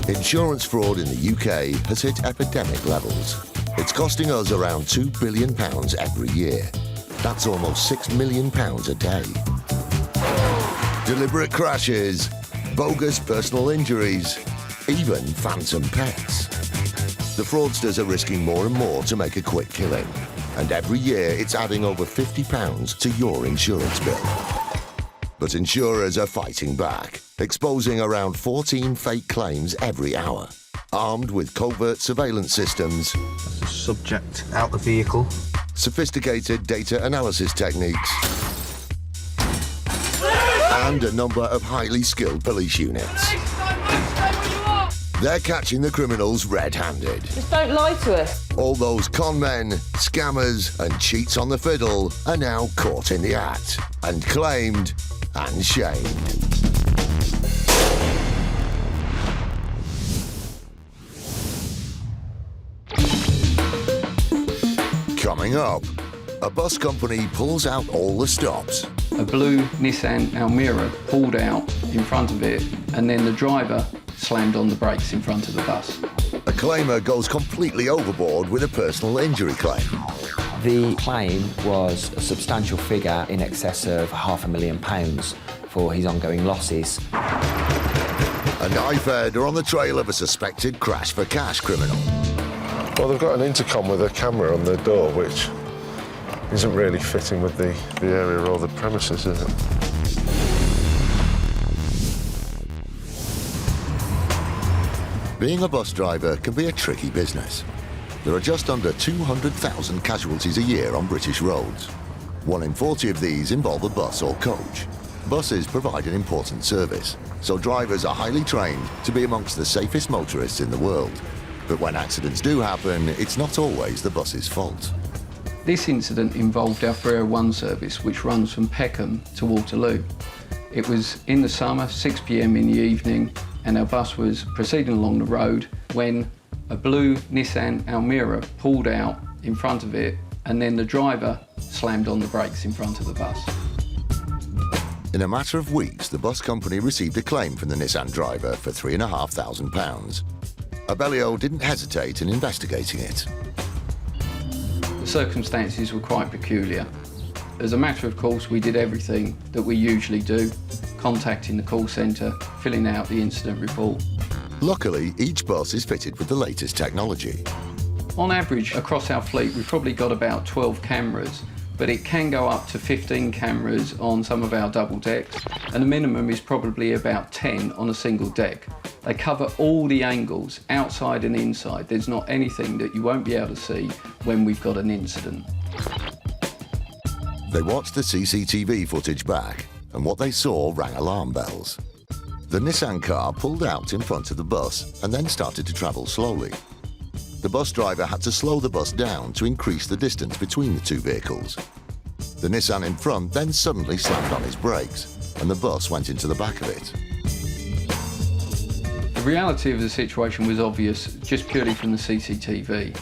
Insurance fraud in the UK has hit epidemic levels. It's costing us around £2 billion every year. That's almost £6 million a day. Deliberate crashes, bogus personal injuries, even phantom pets. The fraudsters are risking more and more to make a quick killing. And every year it's adding over £50 to your insurance bill. But insurers are fighting back, exposing around 14 fake claims every hour, armed with covert surveillance systems, subject out the vehicle, sophisticated data analysis techniques, and a number of highly skilled police units. They're catching the criminals red-handed. Just don't lie to us. All those con men, scammers, and cheats on the fiddle are now caught in the act and claimed and shamed. Coming up, a bus company pulls out all the stops. A blue Nissan Almera pulled out in front of it, and then the driver slammed on the brakes in front of the bus. A claimer goes completely overboard with a personal injury claim. The claim was a substantial figure in excess of £500,000 for his ongoing losses. And IFED are on the trail of a suspected crash for cash criminal. Well, they've got an intercom with a camera on their door, which isn't really fitting with the area or the premises, is it? Being a bus driver can be a tricky business. There are just under 200,000 casualties a year on British roads. 1 in 40 of these involve a bus or coach. Buses provide an important service, so drivers are highly trained to be amongst the safest motorists in the world. But when accidents do happen, it's not always the bus's fault. This incident involved our 301 service, which runs from Peckham to Waterloo. It was in the summer, 6 p.m. in the evening, and our bus was proceeding along the road when a blue Nissan Almera pulled out in front of it, and then the driver slammed on the brakes in front of the bus. In a matter of weeks, the bus company received a claim from the Nissan driver for £3,500. Abellio didn't hesitate in investigating it. The circumstances were quite peculiar. As a matter of course, we did everything that we usually do, contacting the call centre, filling out the incident report. Luckily, each bus is fitted with the latest technology. On average, across our fleet, we've probably got about 12 cameras, but it can go up to 15 cameras on some of our double decks, and the minimum is probably about 10 on a single deck. They cover all the angles, outside and inside. There's not anything that you won't be able to see when we've got an incident. They watched the CCTV footage back, and what they saw rang alarm bells. The Nissan car pulled out in front of the bus and then started to travel slowly. The bus driver had to slow the bus down to increase the distance between the two vehicles. The Nissan in front then suddenly slammed on his brakes, and the bus went into the back of it. The reality of the situation was obvious just purely from the CCTV.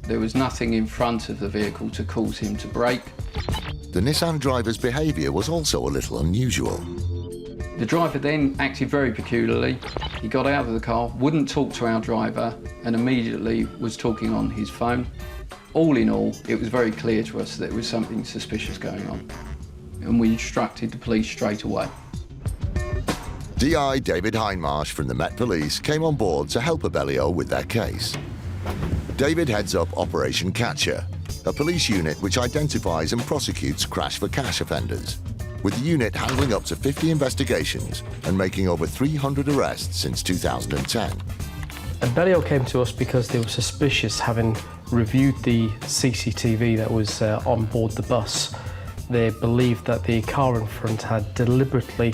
There was nothing in front of the vehicle to cause him to brake. The Nissan driver's behaviour was also a little unusual. The driver then acted very peculiarly. He got out of the car, wouldn't talk to our driver, and immediately was talking on his phone. All in all, it was very clear to us that there was something suspicious going on, and we instructed the police straight away. DI David Hindmarsh from the Met Police came on board to help Abellio with their case. David heads up Operation Catcher, a police unit which identifies and prosecutes crash for cash offenders, with the unit handling up to 50 investigations and making over 300 arrests since 2010. Abellio came to us because they were suspicious, having reviewed the CCTV that was on board the bus. They believed that the car in front had deliberately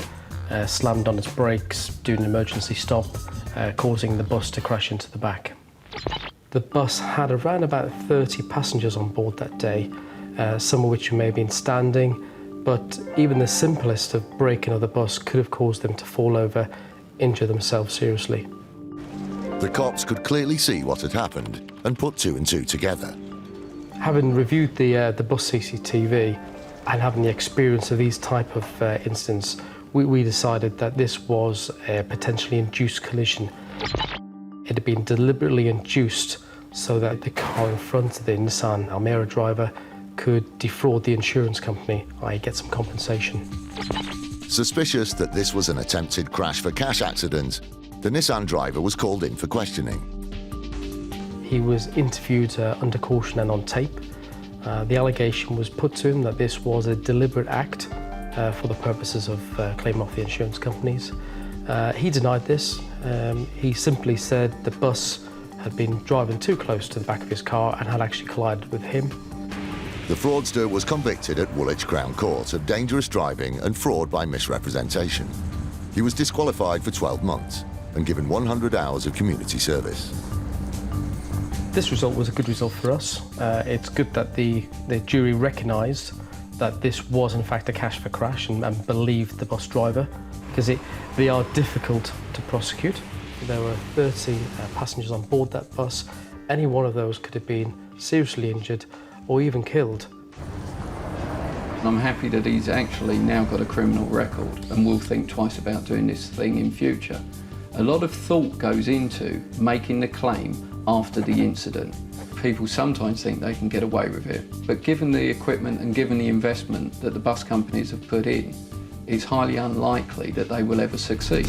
slammed on its brakes during an emergency stop, causing the bus to crash into the back. The bus had around about 30 passengers on board that day, some of which may have been standing, but even the simplest of braking of the bus could have caused them to fall over, injure themselves seriously. The cops could clearly see what had happened and put two and two together. Having reviewed the bus CCTV and having the experience of these type of incidents, we decided that this was a potentially induced collision. It had been deliberately induced so that the car in front of the Nissan Almera driver could defraud the insurance company, i.e. get some compensation. Suspicious that this was an attempted crash for cash accident, the Nissan driver was called in for questioning. He was interviewed under caution and on tape. The allegation was put to him that this was a deliberate act for the purposes of claiming off the insurance companies. He denied this. He simply said the bus had been driving too close to the back of his car and had actually collided with him. The fraudster was convicted at Woolwich Crown Court of dangerous driving and fraud by misrepresentation. He was disqualified for 12 months and given 100 hours of community service. This result was a good result for us. It's good that the jury recognised that this was in fact a cash for crash and believed the bus driver, because they are difficult to prosecute. There were 30 passengers on board that bus. Any one of those could have been seriously injured or even killed. I'm happy that he's actually now got a criminal record and will think twice about doing this thing in future. A lot of thought goes into making the claim after the incident. People sometimes think they can get away with it, but given the equipment and given the investment that the bus companies have put in, it's highly unlikely that they will ever succeed.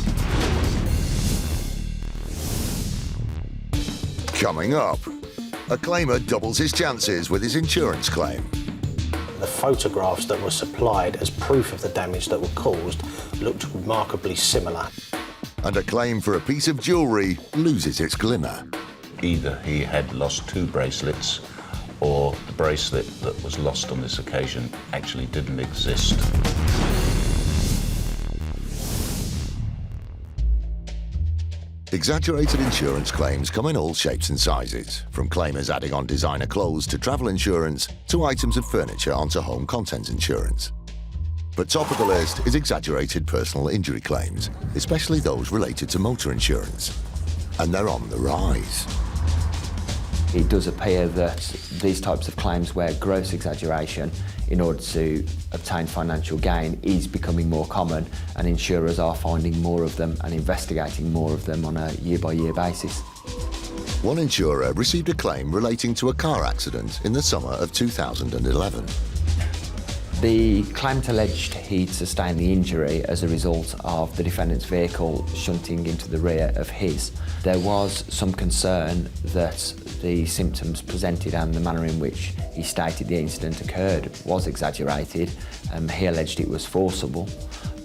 Coming up, a claimer doubles his chances with his insurance claim. The photographs that were supplied as proof of the damage that were caused looked remarkably similar. And a claim for a piece of jewellery loses its glimmer. Either he had lost 2 bracelets, or the bracelet that was lost on this occasion actually didn't exist. Exaggerated insurance claims come in all shapes and sizes, from claimers adding on designer clothes to travel insurance, to items of furniture onto home contents insurance. But top of the list is exaggerated personal injury claims, especially those related to motor insurance. And they're on the rise. It does appear that these types of claims where gross exaggeration in order to obtain financial gain is becoming more common, and insurers are finding more of them and investigating more of them on a year-by-year basis. One insurer received a claim relating to a car accident in the summer of 2011. The claimant alleged he'd sustained the injury as a result of the defendant's vehicle shunting into the rear of his. There was some concern that the symptoms presented and the manner in which he stated the incident occurred was exaggerated. He alleged it was forcible,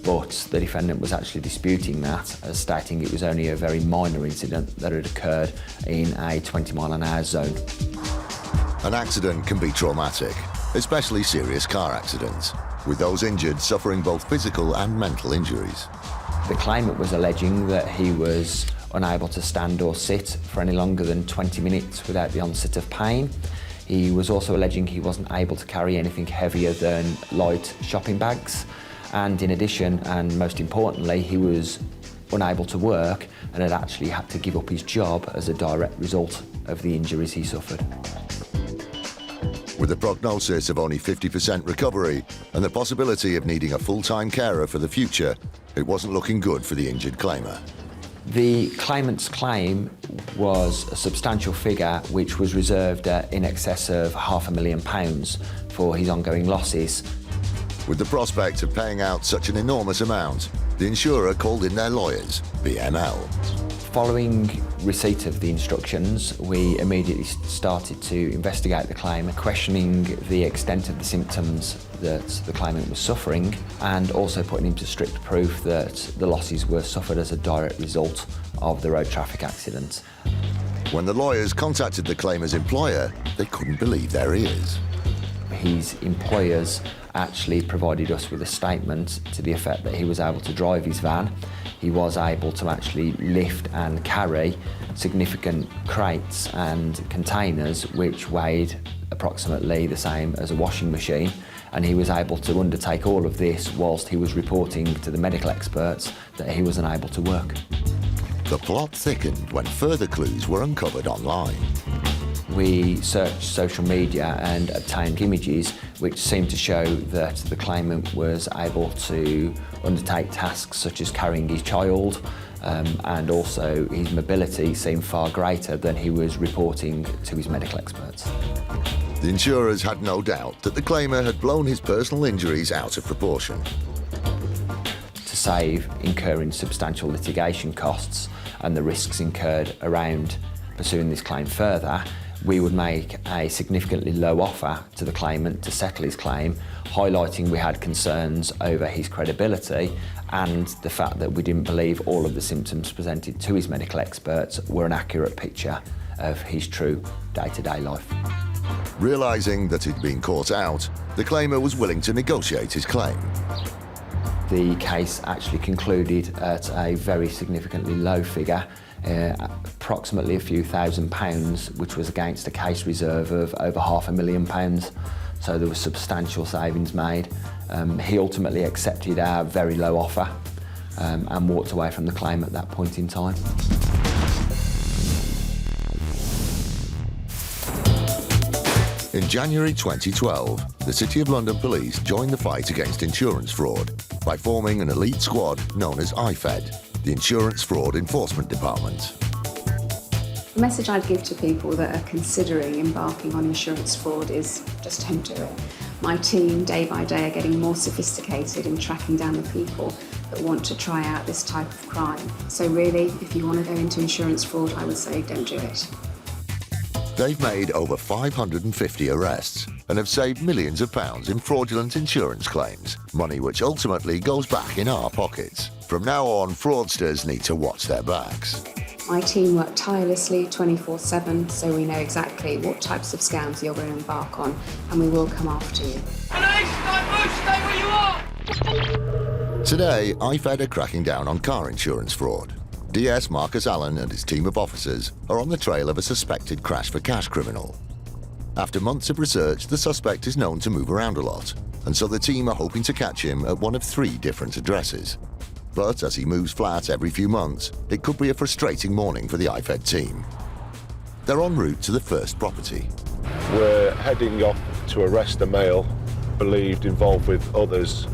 but the defendant was actually disputing that, as stating it was only a very minor incident that had occurred in a 20-mile-an-hour zone. An accident can be traumatic, especially serious car accidents, with those injured suffering both physical and mental injuries. The claimant was alleging that he was unable to stand or sit for any longer than 20 minutes without the onset of pain. He was also alleging he wasn't able to carry anything heavier than light shopping bags. And in addition, and most importantly, he was unable to work and had actually had to give up his job as a direct result of the injuries he suffered. With a prognosis of only 50% recovery and the possibility of needing a full-time carer for the future, it wasn't looking good for the injured claimer. The claimant's claim was a substantial figure which was reserved at in excess of £500,000 for his ongoing losses. With the prospect of paying out such an enormous amount, the insurer called in their lawyers, BML. Following receipt of the instructions, we immediately started to investigate the claim, questioning the extent of the symptoms that the claimant was suffering, and also putting him to strict proof that the losses were suffered as a direct result of the road traffic accident. When the lawyers contacted the claimer's employer, they couldn't believe their ears. His employers actually provided us with a statement to the effect that he was able to drive his van. He was able to actually lift and carry significant crates and containers which weighed approximately the same as a washing machine, and he was able to undertake all of this whilst he was reporting to the medical experts that he was unable to work. The plot thickened when further clues were uncovered online. We searched social media and obtained images which seemed to show that the claimant was able to undertake tasks such as carrying his child, and also his mobility seemed far greater than he was reporting to his medical experts. The insurers had no doubt that the claimer had blown his personal injuries out of proportion. To save incurring substantial litigation costs and the risks incurred around pursuing this claim further, we would make a significantly low offer to the claimant to settle his claim, highlighting we had concerns over his credibility and the fact that we didn't believe all of the symptoms presented to his medical experts were an accurate picture of his true day-to-day life. Realising that he'd been caught out, the claimer was willing to negotiate his claim. The case actually concluded at a very significantly low figure, approximately a few £1,000s, which was against a case reserve of over £500,000. So there was substantial savings made. He ultimately accepted our very low offer and walked away from the claim at that point in time. In January 2012, the City of London Police joined the fight against insurance fraud by forming an elite squad known as IFED, the Insurance Fraud Enforcement Department. The message I'd give to people that are considering embarking on insurance fraud is just don't do it. My team, day by day, are getting more sophisticated in tracking down the people that want to try out this type of crime. So really, if you want to go into insurance fraud, I would say don't do it. They've made over 550 arrests and have saved millions of pounds in fraudulent insurance claims, money which ultimately goes back in our pockets. From now on, fraudsters need to watch their backs. My team work tirelessly 24/7, so we know exactly what types of scams you're going to embark on, and we will come after you. Stay where you are! Today, IFED are cracking down on car insurance fraud. DS Marcus Allen and his team of officers are on the trail of a suspected crash-for-cash criminal. After months of research, the suspect is known to move around a lot, and so the team are hoping to catch him at one of 3 different addresses. But as he moves flat every few months, it could be a frustrating morning for the IFED team. They're en route to the first property. We're heading off to arrest a male believed involved with others,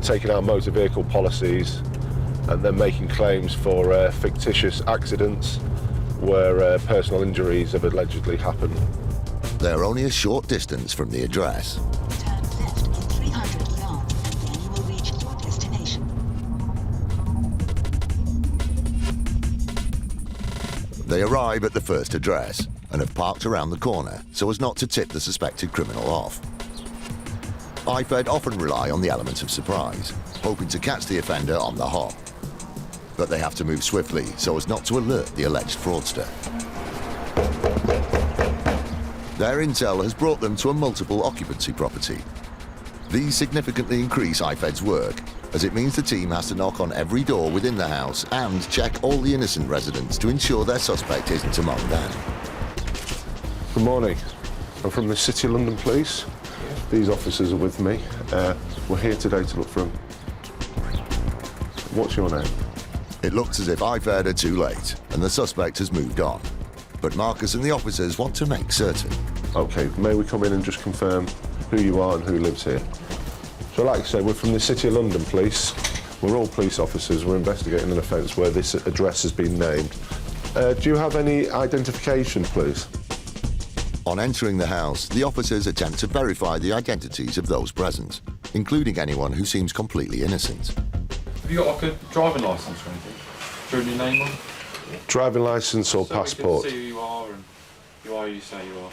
taking out motor vehicle policies and then making claims for fictitious accidents where personal injuries have allegedly happened. They're only a short distance from the address. Turn left in 300 yards, then you will reach your destination. They arrive at the first address and have parked around the corner so as not to tip the suspected criminal off. IFED often rely on the element of surprise, hoping to catch the offender on the hop. But they have to move swiftly so as not to alert the alleged fraudster. Their intel has brought them to a multiple occupancy property. These significantly increase IFED's work, as it means the team has to knock on every door within the house and check all the innocent residents to ensure their suspect isn't among them. Good morning. I'm from the City of London Police. These officers are with me. We're here today to look for him. What's your name? It looks as if IFED are too late and the suspect has moved on. But Marcus and the officers want to make certain. OK, may we come in and just confirm who you are and who lives here? So like I said, we're from the City of London Police. We're all police officers. We're investigating an offence where this address has been named. Do you have any identification, please? On entering the house, the officers attempt to verify the identities of those present, including anyone who seems completely innocent. Have you got like a driving licence or anything? Showing your name on? Driving licence or passport? We can see who you are and you are who you say you are.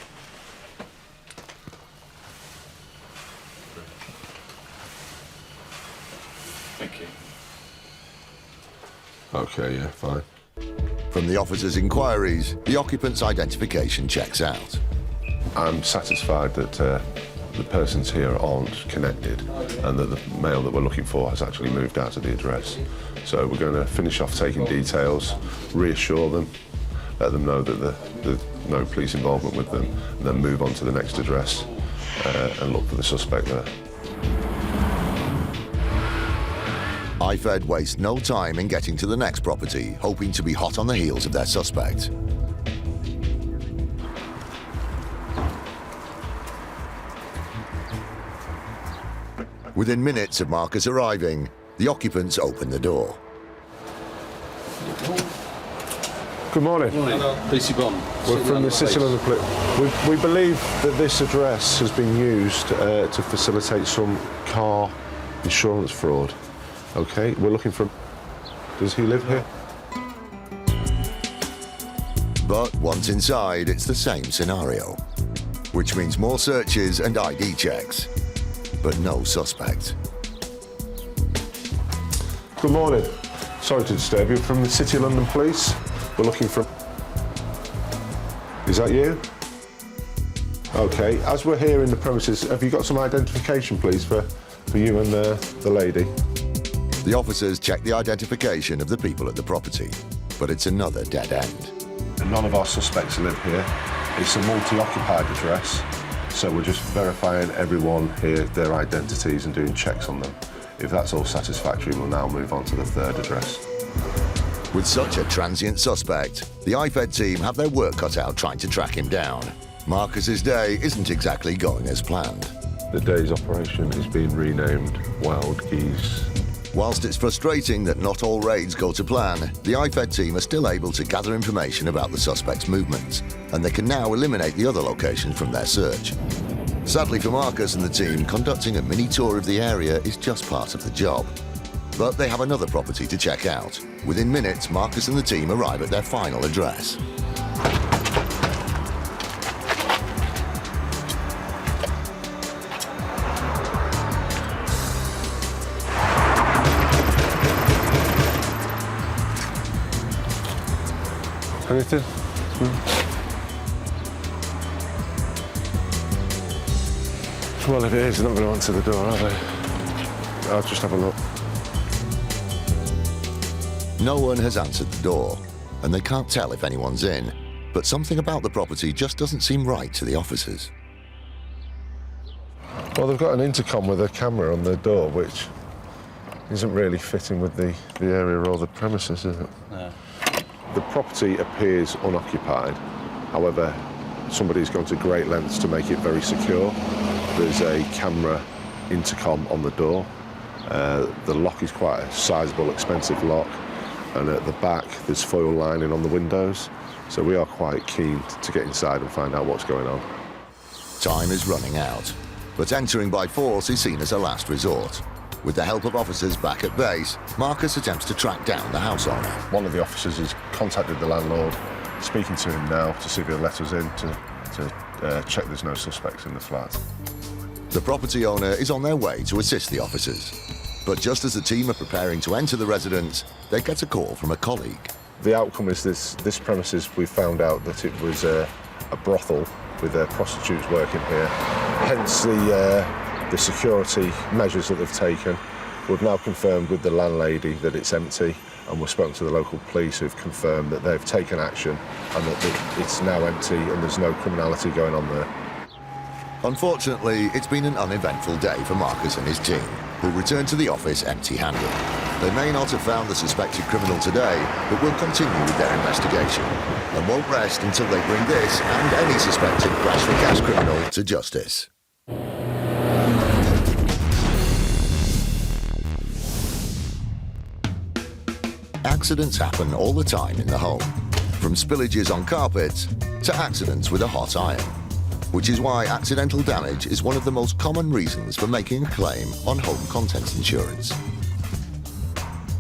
Thank you. OK, yeah, fine. From the officers' inquiries, the occupant's identification checks out. I'm satisfied that the persons here aren't connected and that the male that we're looking for has actually moved out of the address. So we're going to finish off taking details, reassure them, let them know that there's no police involvement with them, and then move on to the next address and look for the suspect there. IFED waste no time in getting to the next property, hoping to be hot on the heels of their suspect. Within minutes of Marcus arriving, the occupants open the door. Good morning. BC Bond. We're from the City London Police. We believe that this address has been used to facilitate some car insurance fraud. Okay, we're looking for... Does he live here? But once inside, it's the same scenario, which means more searches and ID checks, but no suspect. Good morning. Sorry to disturb you. From the City London Police. We're looking for... Is that you? Okay, as we're here in the premises, have you got some identification, please, for you and the lady? The officers check the identification of the people at the property, but it's another dead end. None of our suspects live here. It's a multi-occupied address, so we're just verifying everyone here, their identities, and doing checks on them. If that's all satisfactory, we'll now move on to the third address. With such a transient suspect, the IFED team have their work cut out trying to track him down. Marcus's day isn't exactly going as planned. The day's operation is being renamed Wild Geese. Whilst it's frustrating that not all raids go to plan, the IFED team are still able to gather information about the suspect's movements, and they can now eliminate the other locations from their search. Sadly for Marcus and the team, conducting a mini tour of the area is just part of the job. But they have another property to check out. Within minutes, Marcus and the team arrive at their final address. Anything? Well, if it is, they're not going to answer the door, are they? I'll just have a look. No one has answered the door, and they can't tell if anyone's in, but something about the property just doesn't seem right to the officers. Well, they've got an intercom with a camera on their door, which isn't really fitting with the area or the premises, is it? No. The property appears unoccupied. However, somebody's gone to great lengths to make it very secure. There's a camera intercom on the door. The lock is quite a sizable, expensive lock. And at the back, there's foil lining on the windows. So we are quite keen to get inside and find out what's going on. Time is running out, but entering by force is seen as a last resort. With the help of officers back at base, Marcus attempts to track down the house owner. One of the officers has contacted the landlord, speaking to him now to see if he'll let us in to check there's no suspects in the flat. The property owner is on their way to assist the officers. But just as the team are preparing to enter the residence, they get a call from a colleague. The outcome is this premises, we found out that it was a brothel with prostitutes working here. Hence the security measures that they've taken. We've now confirmed with the landlady that it's empty, and we've spoken to the local police who've confirmed that they've taken action and that it's now empty and there's no criminality going on there. Unfortunately, it's been an uneventful day for Marcus and his team, who return to the office empty-handed. They may not have found the suspected criminal today, but will continue with their investigation and won't rest until they bring this and any suspected crash for cash criminal to justice. Accidents happen all the time in the home, from spillages on carpets to accidents with a hot iron, which is why accidental damage is one of the most common reasons for making a claim on home contents insurance.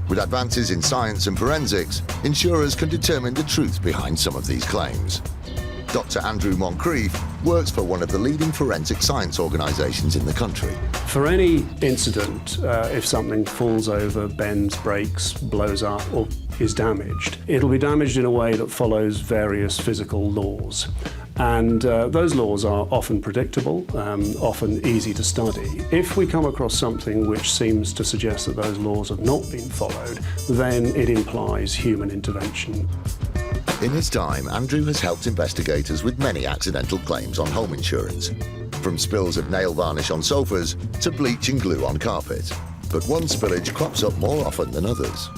With advances in science and forensics, insurers can determine the truth behind some of these claims. Dr. Andrew Moncrief works for one of the leading forensic science organisations in the country. For any incident, if something falls over, bends, breaks, blows up or is damaged, it'll be damaged in a way that follows various physical laws. And those laws are often predictable, often easy to study. If we come across something which seems to suggest that those laws have not been followed, then it implies human intervention. In his time, Andrew has helped investigators with many accidental claims on home insurance, from spills of nail varnish on sofas to bleach and glue on carpet. But one spillage crops up more often than others.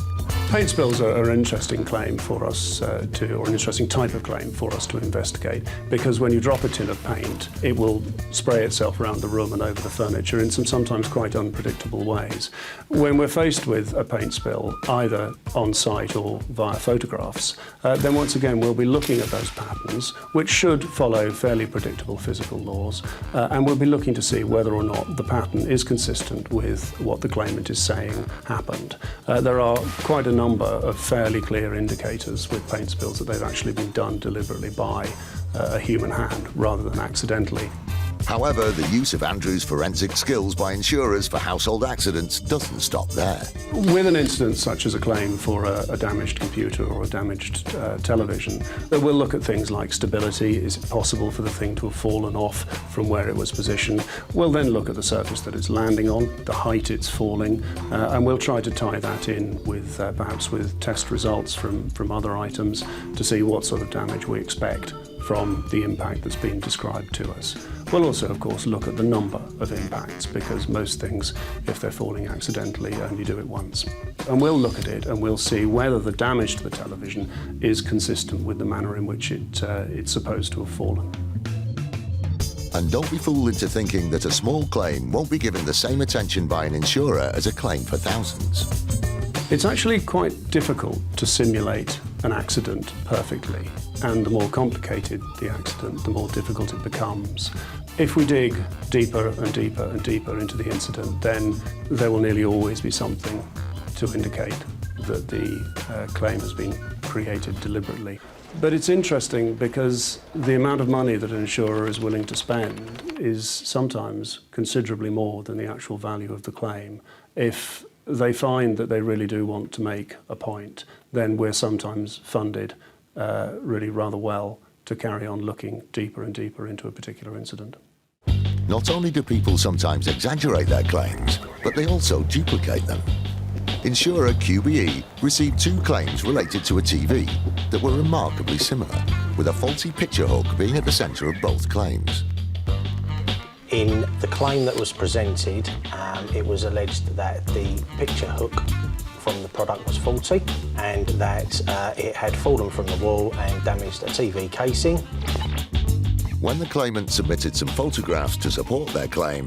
Paint spills are an interesting claim for us or an interesting type of claim for us to investigate, because when you drop a tin of paint, it will spray itself around the room and over the furniture in some sometimes quite unpredictable ways. When we're faced with a paint spill, either on site or via photographs, then once again we'll be looking at those patterns, which should follow fairly predictable physical laws, and we'll be looking to see whether or not the pattern is consistent with what the claimant is saying happened. There are quite a number of fairly clear indicators with paint spills that they've actually been done deliberately by a human hand rather than accidentally. However, the use of Andrew's forensic skills by insurers for household accidents doesn't stop there. With an incident such as a claim for a damaged computer or a damaged television, we'll look at things like stability. Is it possible for the thing to have fallen off from where it was positioned? We'll then look at the surface that it's landing on, the height it's falling, and we'll try to tie that in with perhaps with test results from other items to see what sort of damage we expect from the impact that's been described to us. We'll also, of course, look at the number of impacts, because most things, if they're falling accidentally, only do it once. And we'll look at it and we'll see whether the damage to the television is consistent with the manner in which it's supposed to have fallen. And don't be fooled into thinking that a small claim won't be given the same attention by an insurer as a claim for thousands. It's actually quite difficult to simulate an accident perfectly, and the more complicated the accident, the more difficult it becomes. If we dig deeper and deeper and deeper into the incident, then there will nearly always be something to indicate that the claim has been created deliberately. But it's interesting because the amount of money that an insurer is willing to spend is sometimes considerably more than the actual value of the claim. If they find that they really do want to make a point, then we're sometimes funded really rather well to carry on looking deeper and deeper into a particular incident. Not only do people sometimes exaggerate their claims, but they also duplicate them. Insurer QBE received 2 claims related to a TV that were remarkably similar, with a faulty picture hook being at the centre of both claims. In the claim that was presented, it was alleged that the picture hook from the product was faulty and that it had fallen from the wall and damaged a TV casing. When the claimant submitted some photographs to support their claim,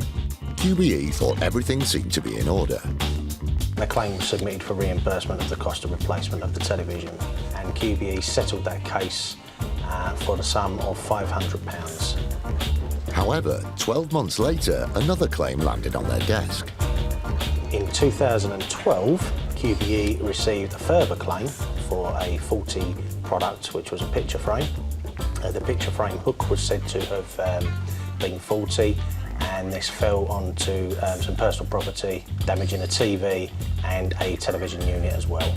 QBE thought everything seemed to be in order. The claim was submitted for reimbursement of the cost of replacement of the television, and QBE settled that case for the sum of £500. However, 12 months later, another claim landed on their desk. In 2012, QBE received a further claim for a faulty product, which was a picture frame. The picture frame hook was said to have been faulty, and this fell onto some personal property, damaging a TV and a television unit as well.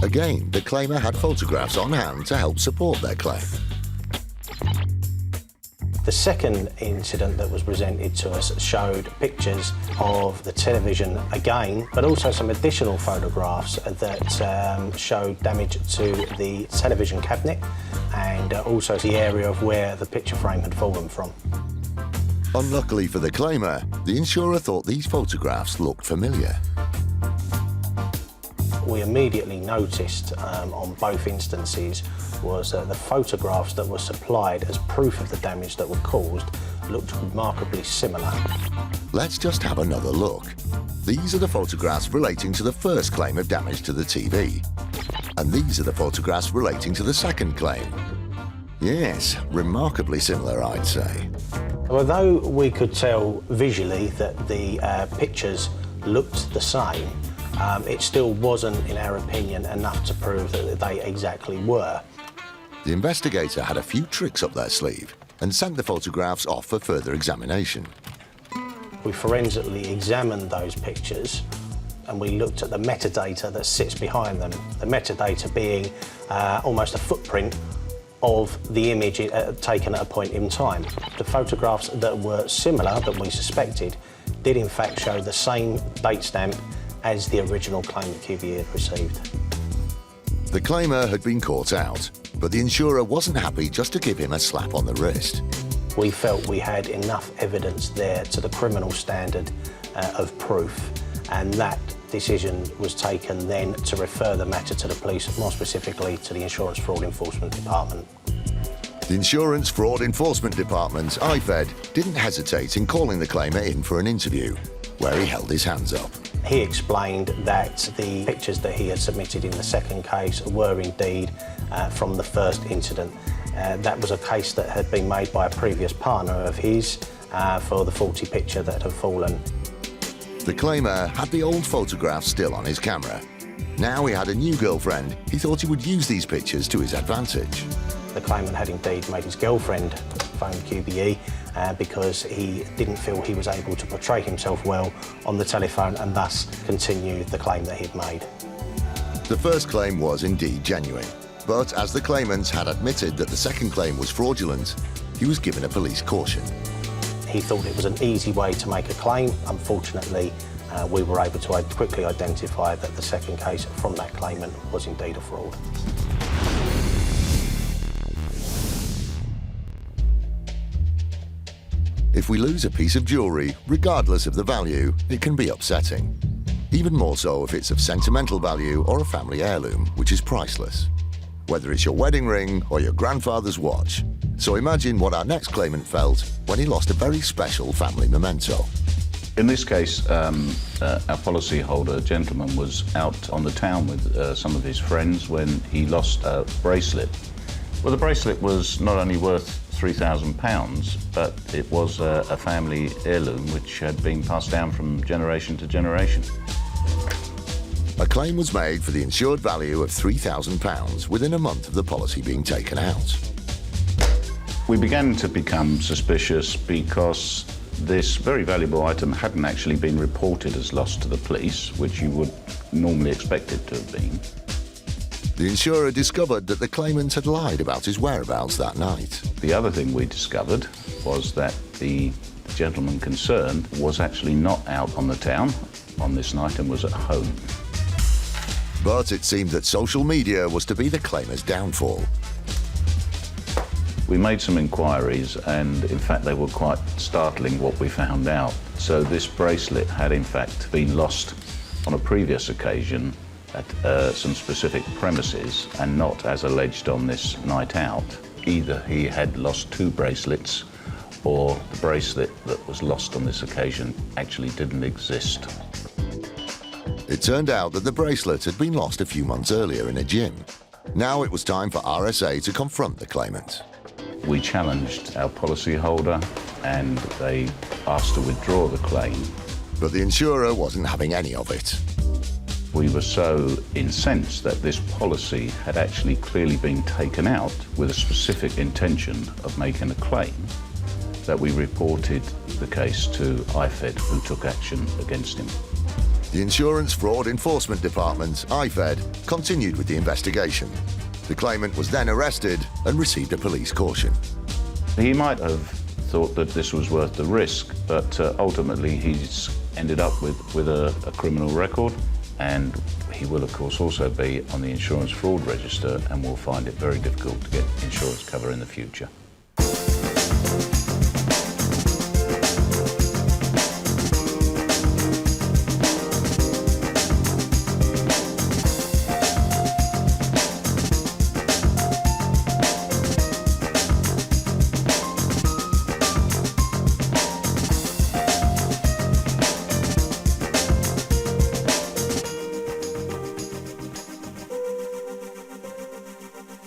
Again, the claimer had photographs on hand to help support their claim. The second incident that was presented to us showed pictures of the television again, but also some additional photographs that showed damage to the television cabinet and also the area of where the picture frame had fallen from. Unluckily for the claimer, the insurer thought these photographs looked familiar. We immediately noticed on both instances was that the photographs that were supplied as proof of the damage that were caused looked remarkably similar. Let's just have another look. These are the photographs relating to the first claim of damage to the TV. And these are the photographs relating to the second claim. Yes, remarkably similar, I'd say. Although we could tell visually that the pictures looked the same, it still wasn't, in our opinion, enough to prove that they exactly were. The investigator had a few tricks up their sleeve and sent the photographs off for further examination. We forensically examined those pictures and we looked at the metadata that sits behind them, the metadata being almost a footprint of the image taken at a point in time. The photographs that were similar, that we suspected, did in fact show the same date stamp as the original claim that QBE had received. The claimer had been caught out, but the insurer wasn't happy just to give him a slap on the wrist. We felt we had enough evidence there to the criminal standard of proof, and that decision was taken then to refer the matter to the police, more specifically to the Insurance Fraud Enforcement Department. The Insurance Fraud Enforcement Department, IFED, didn't hesitate in calling the claimer in for an interview, where he held his hands up. He explained that the pictures that he had submitted in the second case were indeed from the first incident. That was a case that had been made by a previous partner of his for the faulty picture that had fallen. The claimer had the old photographs still on his camera. Now he had a new girlfriend, he thought he would use these pictures to his advantage. The claimant had indeed made his girlfriend phone QBE because he didn't feel he was able to portray himself well on the telephone and thus continue the claim that he'd made. The first claim was indeed genuine, but as the claimant had admitted that the second claim was fraudulent, he was given a police caution. He thought it was an easy way to make a claim. Unfortunately, we were able to quickly identify that the second case from that claimant was indeed a fraud. If we lose a piece of jewellery, regardless of the value, it can be upsetting. Even more so if it's of sentimental value or a family heirloom, which is priceless. Whether it's your wedding ring or your grandfather's watch. So imagine what our next claimant felt when he lost a very special family memento. In this case, our policyholder, a gentleman, was out on the town with some of his friends when he lost a bracelet. Well, the bracelet was not only worth £3,000, but it was a family heirloom which had been passed down from generation to generation. A claim was made for the insured value of £3,000 within a month of the policy being taken out. We began to become suspicious because this very valuable item hadn't actually been reported as lost to the police, which you would normally expect it to have been. The insurer discovered that the claimant had lied about his whereabouts that night. The other thing we discovered was that the gentleman concerned was actually not out on the town on this night and was at home. But it seemed that social media was to be the claimer's downfall. We made some inquiries and in fact they were quite startling what we found out. So this bracelet had in fact been lost on a previous occasion at some specific premises and not as alleged on this night out. Either he had lost two bracelets or the bracelet that was lost on this occasion actually didn't exist. It turned out that the bracelet had been lost a few months earlier in a gym. Now it was time for RSA to confront the claimant. We challenged our policyholder and they asked to withdraw the claim. But the insurer wasn't having any of it. We were so incensed that this policy had actually clearly been taken out with a specific intention of making a claim that we reported the case to IFED, who took action against him. The Insurance Fraud Enforcement Department, IFED, continued with the investigation. The claimant was then arrested and received a police caution. He might have thought that this was worth the risk, but ultimately he's ended up with a criminal record, and he will of course also be on the insurance fraud register and will find it very difficult to get insurance cover in the future.